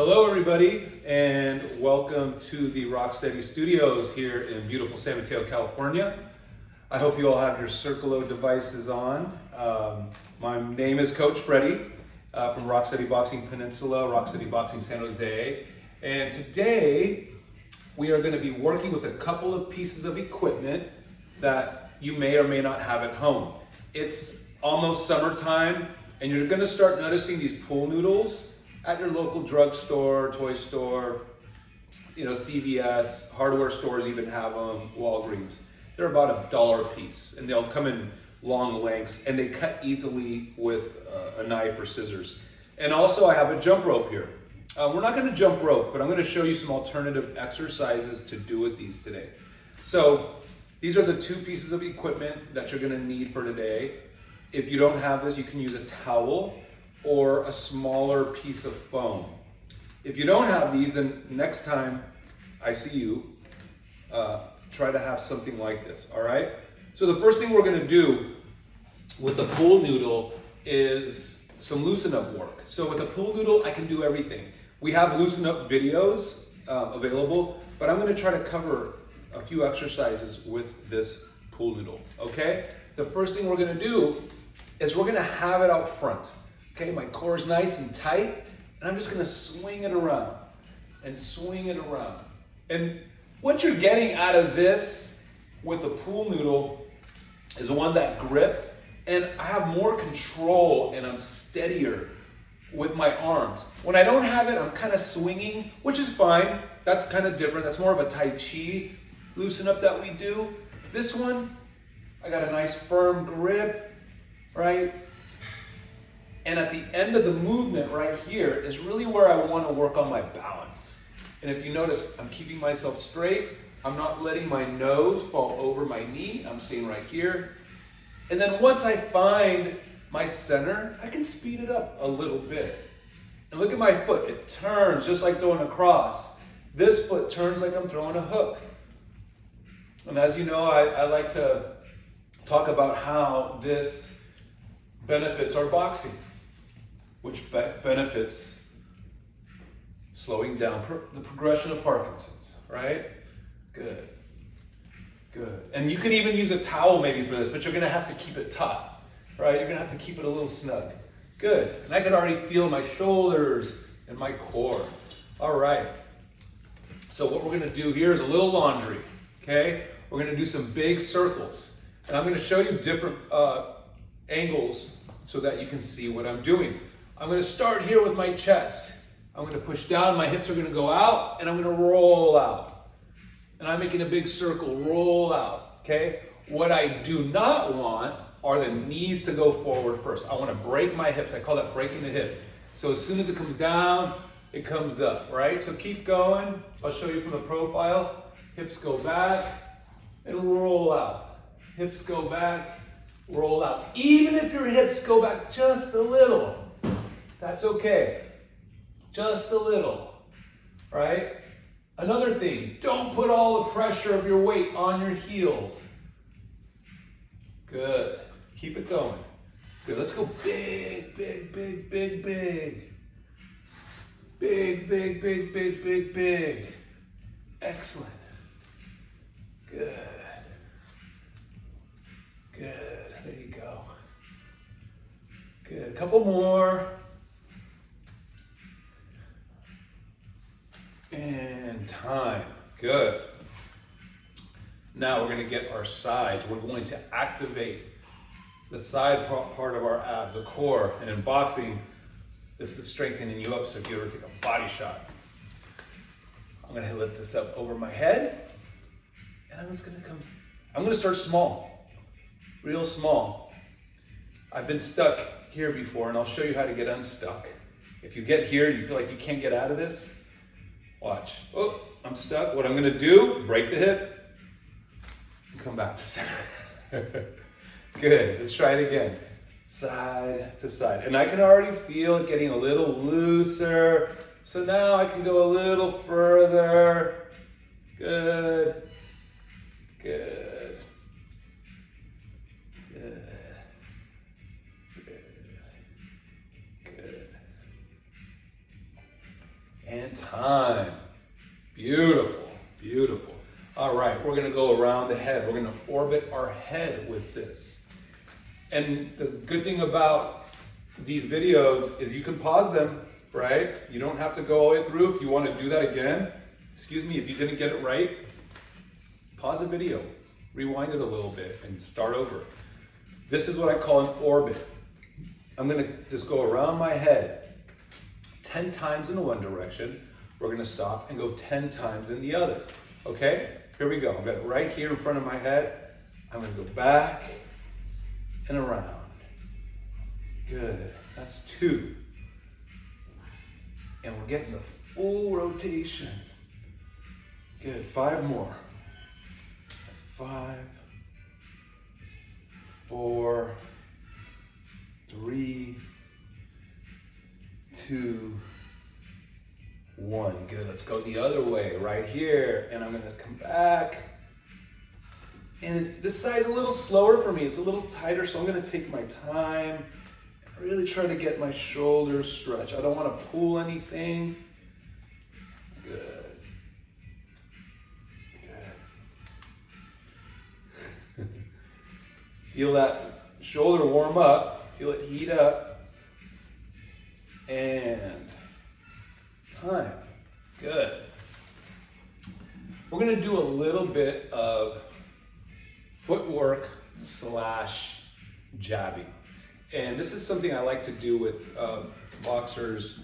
Hello everybody, and welcome to the Rocksteady Studios here in beautiful San Mateo, California. I hope you all have your Circolo devices on. My name is Coach Freddy from Rocksteady Boxing Peninsula, Rocksteady Boxing San Jose. And today we are going to be working with a couple of pieces of equipment that you may or may not have at home. It's almost summertime, and you're going to start noticing these pool noodles at your local drugstore, toy store, CVS, hardware stores even have them, Walgreens. They're about $1 a piece, and they'll come in long lengths, and they cut easily with a knife or scissors. And also I have a jump rope here. We're not gonna jump rope, but I'm gonna show you some alternative exercises to do with these today. So these are the two pieces of equipment that you're gonna need for today. If you don't have this, you can use a towel or a smaller piece of foam. If you don't have these, then next time I see you, try to have something like this, all right? So the first thing we're gonna do with the pool noodle is some loosen up work. So with a pool noodle, I can do everything. We have loosen up videos available, but I'm gonna try to cover a few exercises with this pool noodle, okay? The first thing we're gonna do is we're gonna have it out front. Okay, my core is nice and tight, and I'm just gonna swing it around and swing it around. And what you're getting out of this with the pool noodle is one, that grip, and I have more control and I'm steadier with my arms. When I don't have it, I'm kind of swinging, which is fine. That's kind of different. That's more of a Tai Chi loosen up that we do. This one, I got a nice firm grip, right? And at the end of the movement right here is really where I want to work on my balance. And if you notice, I'm keeping myself straight. I'm not letting my nose fall over my knee. I'm staying right here. And then once I find my center, I can speed it up a little bit. And look at my foot. It turns just like throwing a cross. This foot turns like I'm throwing a hook. And as you know, I like to talk about how this benefits our boxing, which benefits slowing down the progression of Parkinson's, right? Good, good. And you can even use a towel maybe for this, but you're gonna have to keep it taut, right? You're gonna have to keep it a little snug. Good, and I can already feel my shoulders and my core. All right, so what we're gonna do here is a little laundry, okay? We're gonna do some big circles, and I'm gonna show you different angles so that you can see what I'm doing. I'm gonna start here with my chest. I'm gonna push down, my hips are gonna go out, and I'm gonna roll out. And I'm making a big circle, roll out, okay? What I do not want are the knees to go forward first. I wanna break my hips. I call that breaking the hip. So as soon as it comes down, it comes up, right? So keep going. I'll show you from the profile. Hips go back and roll out. Hips go back, roll out. Even if your hips go back just a little, that's okay. Just a little, right? Another thing, don't put all the pressure of your weight on your heels. Good. Keep it going. Good. Let's go big, big, big, big, big. Big, big, big, big, big, big. Excellent. Good. Good. There you go. Good. A couple more. And time. Good. Now we're going to get our sides. We're going to activate the side part of our abs, the core. And in boxing, this is strengthening you up. So if you ever take a body shot, I'm going to lift this up over my head. And I'm going to start small, real small. I've been stuck here before, and I'll show you how to get unstuck. If you get here and you feel like you can't get out of this, watch. Oh, I'm stuck. What I'm gonna do, break the hip and come back to center. Good, let's try it again. Side to side. And I can already feel it getting a little looser. So now I can go a little further. Good, good, good, good, good. and time. Beautiful, beautiful. All right, we're gonna go around the head. We're gonna orbit our head with this. And the good thing about these videos is you can pause them, right? You don't have to go all the way through. If you want to do that again, excuse me, if you didn't get it right, pause the video, rewind it a little bit and start over. This is what I call an orbit. I'm gonna just go around my head 10 times in one direction. We're gonna stop and go 10 times in the other, okay? Here we go. I've got it right here in front of my head. I'm gonna go back and around. Good, that's 2. And we're getting the full rotation. Good, 5 more. That's 5, 4, 3, 2, 1. Good, let's go the other way, right here. And I'm gonna come back. And this side's a little slower for me. It's a little tighter, so I'm gonna take my time and really try to get my shoulders stretched. I don't wanna pull anything. Good. Good. Feel that shoulder warm up. Feel it heat up. And time. Good. We're gonna do a little bit of footwork / jabbing. And this is something I like to do with boxers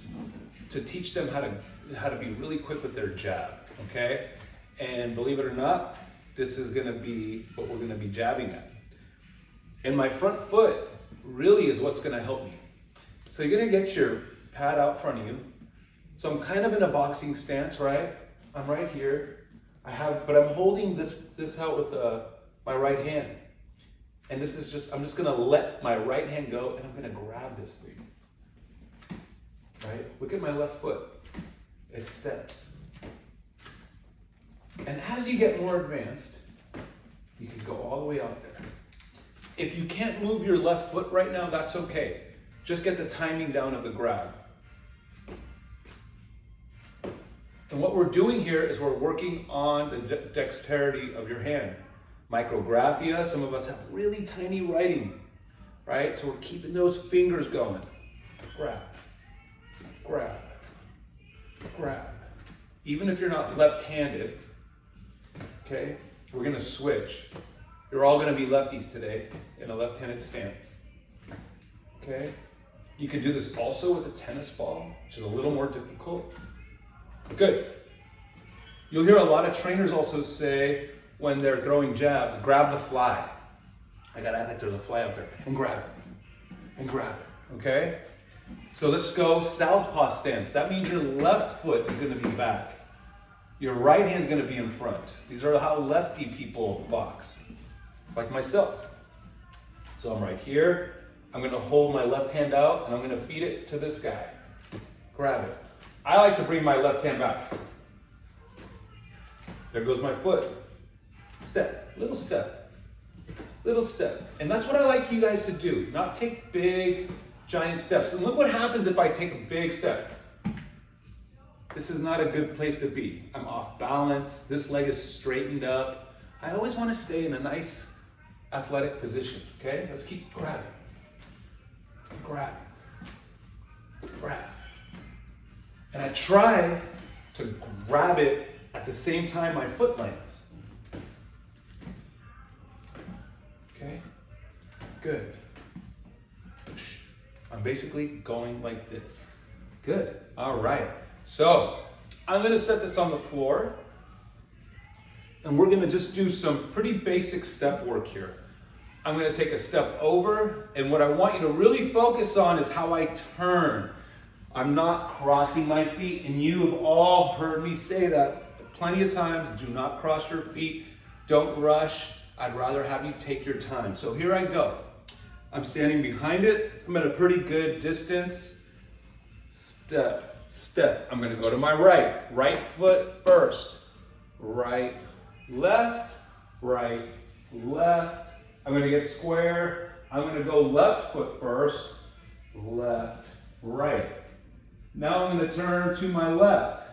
to teach them how to be really quick with their jab, okay? And believe it or not, this is gonna be what we're gonna be jabbing at. And my front foot really is what's gonna help me. So you're gonna get your pad out in front of you. So I'm kind of in a boxing stance, right? I'm right here. But I'm holding this out with my right hand. And this is I'm just gonna let my right hand go and I'm gonna grab this thing. Right? Look at my left foot. It steps. And as you get more advanced, you can go all the way out there. If you can't move your left foot right now, that's okay. Just get the timing down of the grab. And what we're doing here is we're working on the dexterity of your hand. Micrographia, some of us have really tiny writing, right? So we're keeping those fingers going. Grab, grab, grab. Even if you're not left-handed, okay? We're gonna switch. You're all gonna be lefties today in a left-handed stance, okay? You can do this also with a tennis ball, which is a little more difficult. Good. You'll hear a lot of trainers also say when they're throwing jabs, grab the fly. I gotta act like there's a fly out there. And grab it. And grab it. Okay? So let's go southpaw stance. That means your left foot is gonna be back. Your right hand's gonna be in front. These are how lefty people box, like myself. So I'm right here. I'm gonna hold my left hand out and I'm gonna feed it to this guy. Grab it. I like to bring my left hand back. There goes my foot. Step, little step, little step. And that's what I like you guys to do, not take big, giant steps. And look what happens if I take a big step. This is not a good place to be. I'm off balance, this leg is straightened up. I always want to stay in a nice athletic position, okay? Let's keep grabbing. Grab, grab. And I try to grab it at the same time my foot lands. Okay? Good. I'm basically going like this. Good. All right. So I'm going to set this on the floor. And we're going to just do some pretty basic step work here. I'm going to take a step over. And what I want you to really focus on is how I turn. I'm not crossing my feet, and you have all heard me say that plenty of times. Do not cross your feet. Don't rush. I'd rather have you take your time. So here I go. I'm standing behind it. I'm at a pretty good distance. Step, step. I'm going to go to my right. Right foot first. Right, left, right, left. I'm going to get square. I'm going to go left foot first. Left, right. Now I'm going to turn to my left.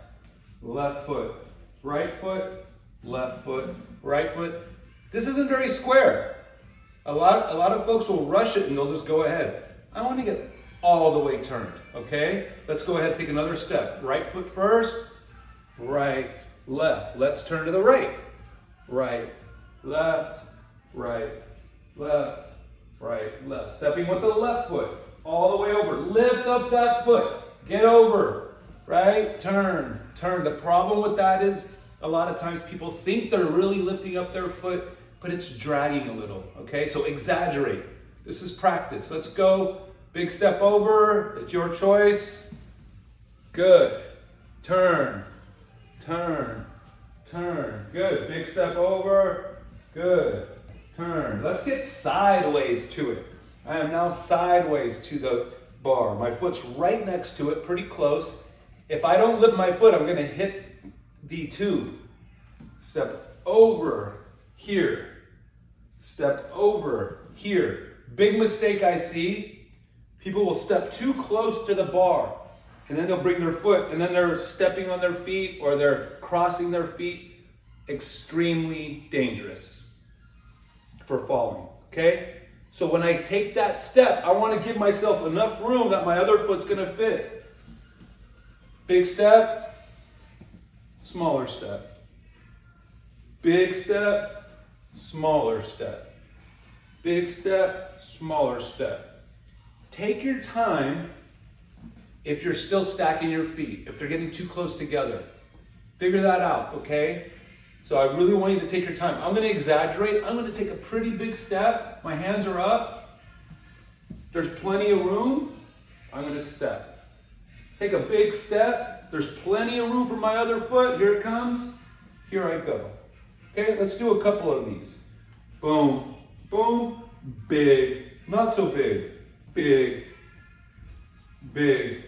Left foot, right foot, left foot, right foot. This isn't very square. A lot of folks will rush it and they'll just go ahead. I want to get all the way turned, okay? Let's go ahead and take another step. Right foot first, right, left. Let's turn to the right. Right, left, right, left, right, left. Stepping with the left foot, all the way over. Lift up that foot, get over, right? Turn, turn. The problem with that is a lot of times people think they're really lifting up their foot, but it's dragging a little, okay? So exaggerate. This is practice. Let's go. Big step over. It's your choice. Good. Turn, turn, turn. Good. Big step over. Good. Turn. Let's get sideways to it. I am now sideways to the bar. My foot's right next to it, pretty close. If I don't lift my foot, I'm going to hit the tube. Step over here. Step over here. Big mistake I see. People will step too close to the bar and then they'll bring their foot and then they're stepping on their feet or they're crossing their feet. Extremely dangerous for falling, okay? So when I take that step, I want to give myself enough room that my other foot's going to fit. Big step, smaller step. Big step, smaller step. Big step, smaller step. Take your time if you're still stacking your feet, if they're getting too close together. Figure that out, okay? So I really want you to take your time. I'm going to exaggerate. I'm going to take a pretty big step. My hands are up. There's plenty of room. I'm going to step. Take a big step. There's plenty of room for my other foot. Here it comes. Here I go. Okay, let's do a couple of these. Boom, boom, big, not so big, big, big,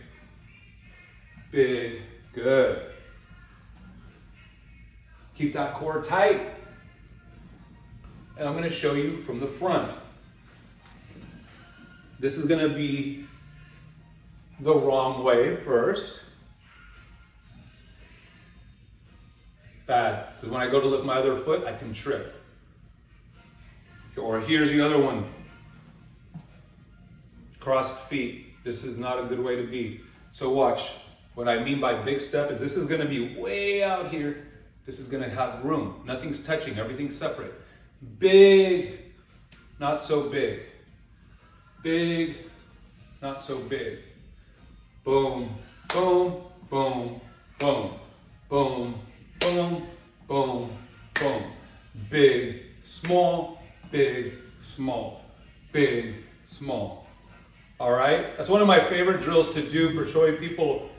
big, good. Keep that core tight. And I'm going to show you from the front. This is going to be the wrong way first. Bad, because when I go to lift my other foot, I can trip. Or here's the other one. Crossed feet. This is not a good way to be. So watch. What I mean by big step is this is going to be way out here. This is going to have room. Nothing's touching. Everything's separate. Big, not so big. Big, not so big. Boom, boom, boom, boom, boom, boom, boom, boom. Big, small, big, small, big, small. All right? That's one of my favorite drills to do for showing people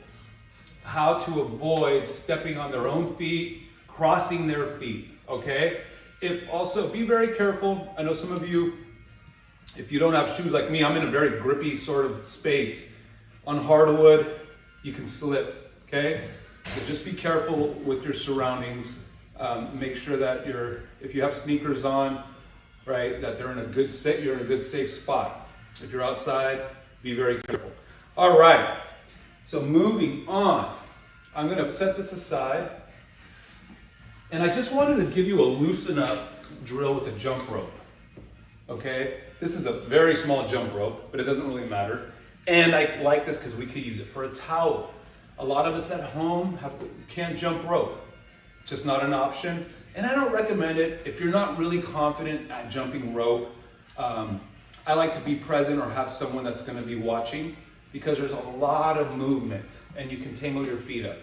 how to avoid stepping on their own feet, crossing their feet, okay? If also, be very careful. I know some of you, if you don't have shoes like me, I'm in a very grippy sort of space. On hardwood, you can slip, okay? So just be careful with your surroundings. Make sure that if you have sneakers on, right, that they're in a good you're in a good safe spot. If you're outside, be very careful. All right, so moving on. I'm gonna set this aside. And I just wanted to give you a loosen up drill with a jump rope, okay? This is a very small jump rope, but it doesn't really matter. And I like this because we could use it for a towel. A lot of us at home can't jump rope. Just not an option. And I don't recommend it if you're not really confident at jumping rope. I like to be present or have someone that's gonna be watching because there's a lot of movement and you can tangle your feet up.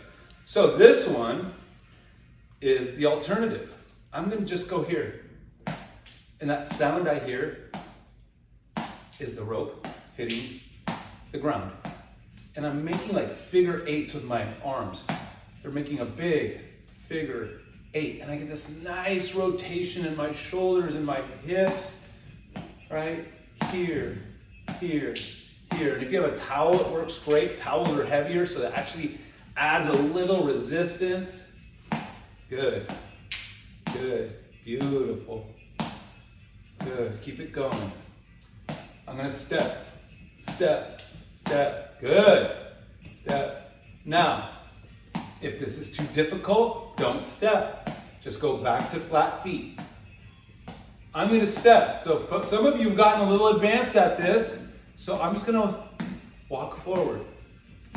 So this one is the alternative. I'm gonna just go here. And that sound I hear is the rope hitting the ground. And I'm making like figure eights with my arms. They're making a big figure eight. And I get this nice rotation in my shoulders and my hips, right? Here, here, here. And if you have a towel, it works great. Towels are heavier, so that actually adds a little resistance. Good, good, beautiful. Good, keep it going. I'm gonna step, step, step, good. Step, Now, if this is too difficult, don't step. Just go back to flat feet. I'm gonna step. So some of you have gotten a little advanced at this, so I'm just gonna walk forward.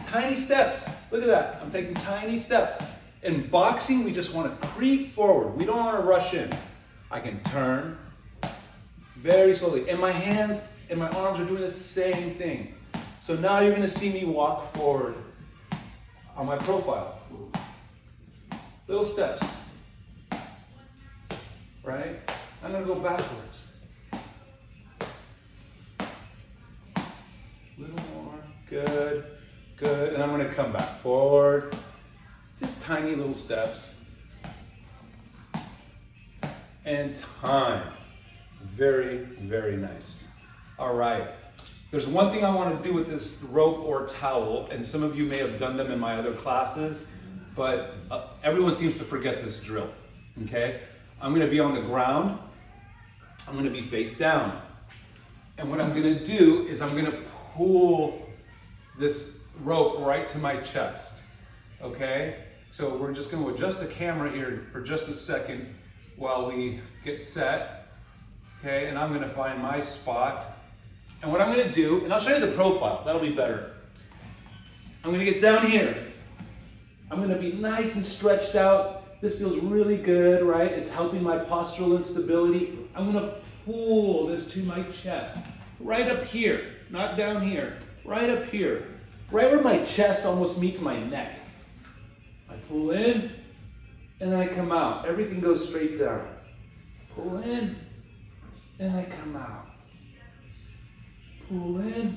Tiny steps. Look at that. I'm taking tiny steps. In boxing, we just want to creep forward. We don't want to rush in. I can turn very slowly. And my hands and my arms are doing the same thing. So now you're going to see me walk forward on my profile. Little steps. Right? I'm going to go backwards. Little more. Good. Good. And I'm going to come back forward. Just tiny little steps. And time. Very, very nice. All right. There's one thing I want to do with this rope or towel, and some of you may have done them in my other classes, but everyone seems to forget this drill. Okay? I'm going to be on the ground. I'm going to be face down. And what I'm going to do is I'm going to pull this rope right to my chest. Okay? So we're just going to adjust the camera here for just a second while we get set. Okay? And I'm going to find my spot. And what I'm going to do, and I'll show you the profile. That'll be better. I'm going to get down here. I'm going to be nice and stretched out. This feels really good, right? It's helping my postural instability. I'm going to pull this to my chest. Right up here. Not down here. Right up here. Right where my chest almost meets my neck. I pull in, and then I come out. Everything goes straight down. Pull in, and I come out. Pull in,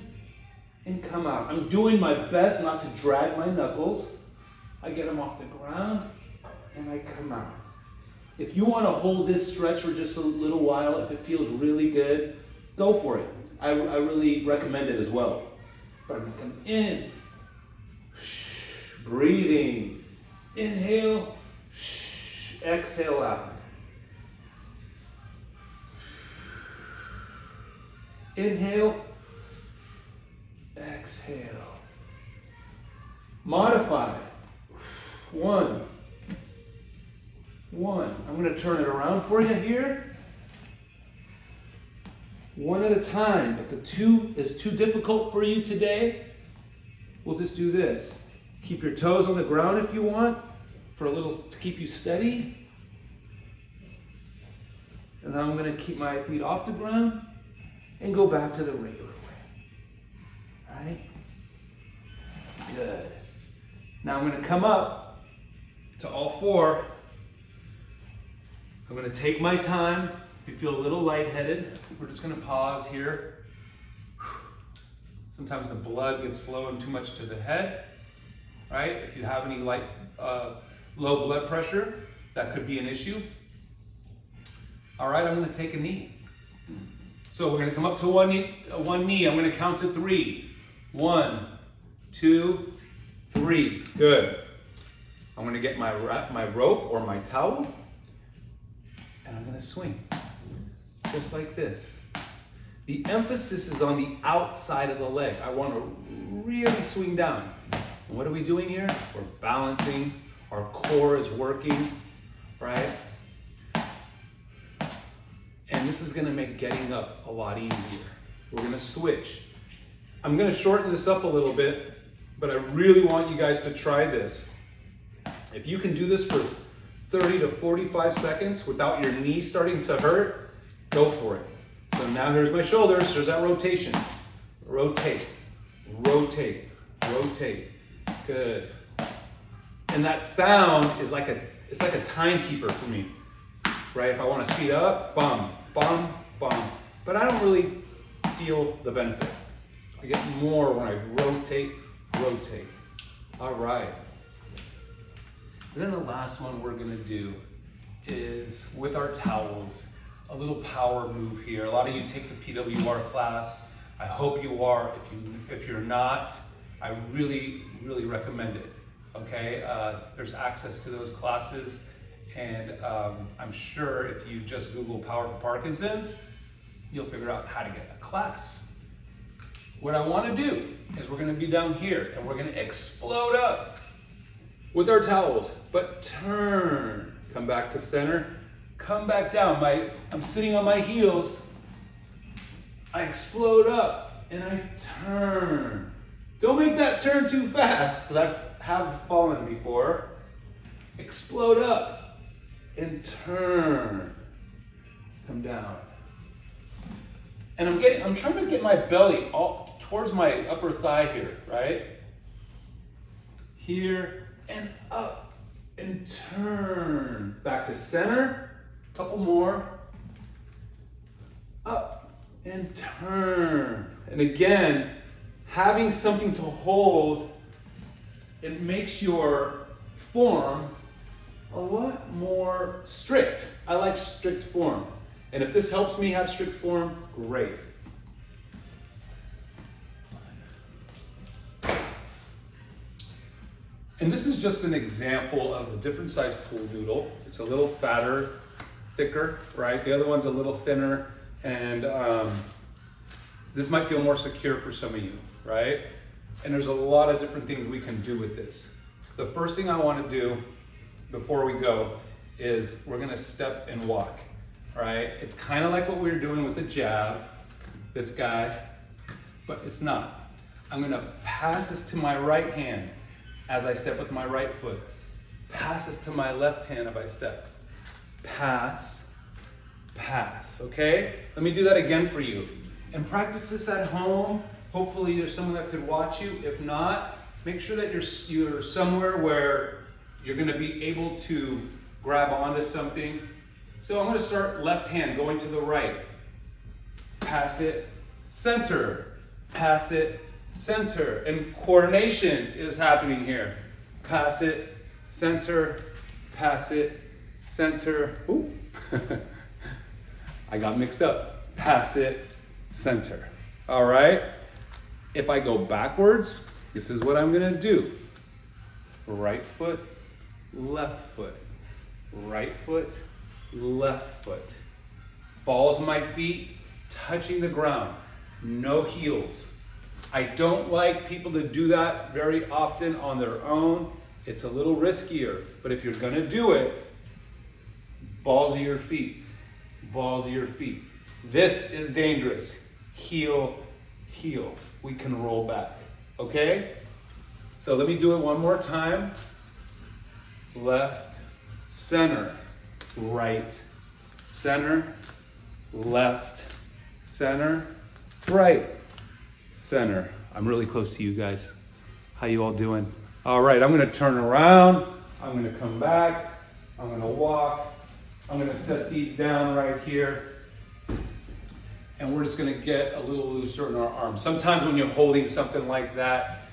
and come out. I'm doing my best not to drag my knuckles. I get them off the ground, and I come out. If you want to hold this stretch for just a little while, if it feels really good, go for it. I really recommend it as well. But I'm going to come in, breathing. Inhale, exhale out. Inhale, exhale. Modify. One. I'm going to turn it around for you here. One at a time. If the two is too difficult for you today, we'll just do this. Keep your toes on the ground if you want, for a little to keep you steady. And now I'm going to keep my feet off the ground and go back to the regular way. All right? Good. Now I'm going to come up to all four. I'm going to take my time. If you feel a little lightheaded, we're just going to pause here. Sometimes the blood gets flowing too much to the head. Right? If you have any low blood pressure, that could be an issue. All right, I'm going to take a knee. So we're going to come up to one knee. I'm going to count to 3. 1, 2, 3. Good. I'm going to get my rope or my towel, and I'm going to swing. Just like this. The emphasis is on the outside of the leg. I want to really swing down. And what are we doing here? We're balancing. Our core is working, right? And this is going to make getting up a lot easier. We're going to switch. I'm going to shorten this up a little bit, but I really want you guys to try this. If you can do this for 30 to 45 seconds without your knee starting to hurt, go for it. So now here's my shoulders. There's that rotation. Rotate, rotate, rotate. Good. And that sound is it's like a timekeeper for me, right? If I want to speed up, bum, bum, bum. But I don't really feel the benefit. I get more when I rotate, rotate. All right. And then the last one we're going to do is with our towels, a little power move here. A lot of you take the PWR class. I hope you are. If you're not, I really, really recommend it. Okay, there's access to those classes, and I'm sure if you just Google Power for Parkinson's, you'll figure out how to get a class. What I want to do is we're going to be down here, and we're going to explode up. with our towels, but turn. Come back to center, come back down. I'm sitting on my heels. I explode up and I turn. Don't make that turn too fast, because I have fallen before. Explode up and turn. Come down. And I'm trying to get my belly all towards my upper thigh here, right? Here and up and turn. Back to center. Couple more. Up and turn. And again, having something to hold, it makes your form a lot more strict. I like strict form. And if this helps me have strict form, great. And this is just an example of a different size pool noodle. It's a little fatter, thicker, right? The other one's a little thinner, and this might feel more secure for some of you, right? And there's a lot of different things we can do with this. The first thing I want to do before we go is we're gonna step and walk, right? It's kind of like what we were doing with the jab, this guy, but it's not. I'm gonna pass this to my right hand as I step with my right foot. Pass this to my left hand as I step. Pass, pass, okay? Let me do that again for you. And practice this at home. Hopefully there's someone that could watch you. If not, make sure that you're somewhere where you're gonna be able to grab onto something. So I'm gonna start left hand going to the right. Pass it, center. Pass it, center. And coordination is happening here. Pass it, center, pass it, center. Ooh. I got mixed up. Pass it, center. All right. If I go backwards, this is what I'm gonna do. Right foot, left foot. Right foot, left foot. Balls of my feet touching the ground. No heels. I don't like people to do that very often on their own. It's a little riskier, but if you're gonna do it, balls of your feet, balls of your feet. This is dangerous. Heel, heel. We can roll back, okay? So let me do it one more time. Left, center, right, center, left, center, right, center. I'm really close to you guys. How you all doing? All right, I'm gonna turn around. I'm gonna come back. I'm gonna walk. I'm gonna set these down right here. And we're just gonna get a little looser in our arms. Sometimes when you're holding something like that,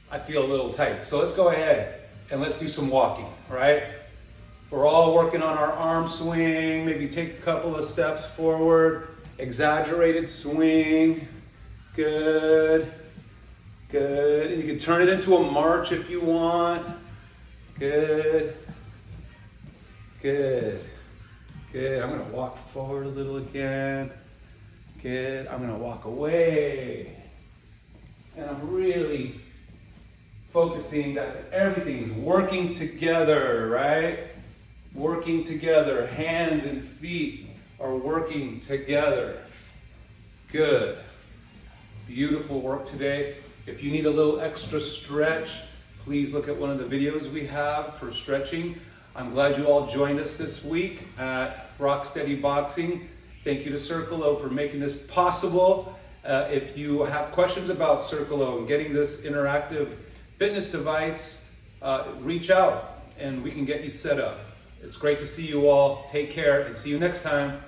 I feel a little tight. So let's go ahead and let's do some walking, all right? We're all working on our arm swing. Maybe take a couple of steps forward. Exaggerated swing. Good, good. And you can turn it into a march if you want. Good, good, good. I'm gonna walk forward a little again. Good, I'm gonna walk away. And I'm really focusing that everything's working together, right? Working together, hands and feet are working together. Good. Beautiful work today. If you need a little extra stretch, please look at one of the videos we have for stretching. I'm glad you all joined us this week at Rock Steady Boxing. Thank you to Circle O for making this possible. If you have questions about Circle O and getting this interactive fitness device, reach out and we can get you set up. It's great to see you all. Take care and see you next time.